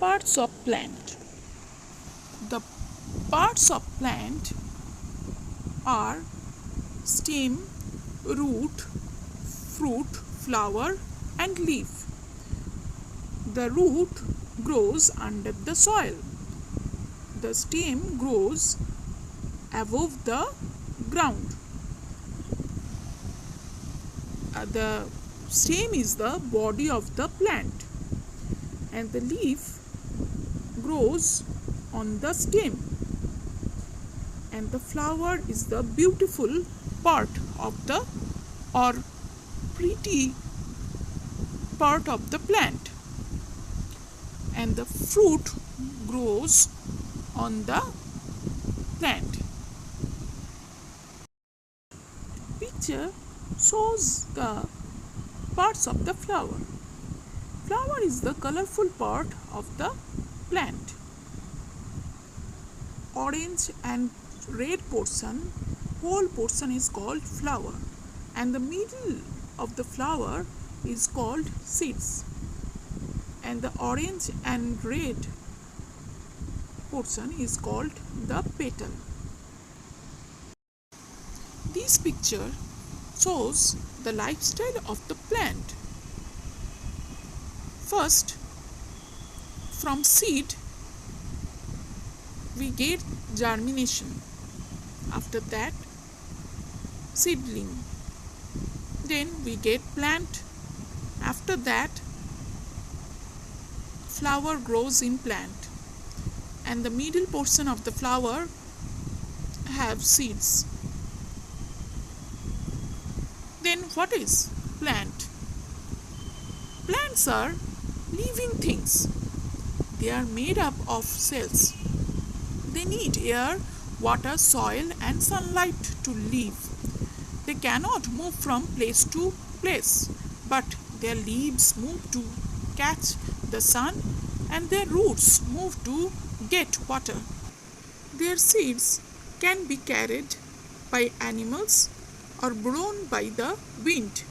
Parts of plant. The parts of plant are stem, root, fruit, flower and leaf. The root grows under the soil. The stem grows above the ground. The stem is the body of the plant, and the leaf grows on the stem, and the flower is the beautiful part of the or pretty part of the plant, and the fruit grows on the plant. Picture shows the parts of the flower. Flower is the colorful part of the plant. Orange and red portion, whole portion is called flower, and the middle of the flower is called seeds, and the orange and red portion is called the petal. This picture shows the lifestyle of the plant. First, from seed we get germination. After that, seedling. Then we get plant. After that, flower grows in plant, and the middle portion of the flower have seeds. Then what is plant? Plants are living things. They are made up of cells. They need air, water, soil and sunlight to live. They cannot move from place to place, but their leaves move to catch the sun and their roots move to get water. Their seeds can be carried by animals or blown by the wind.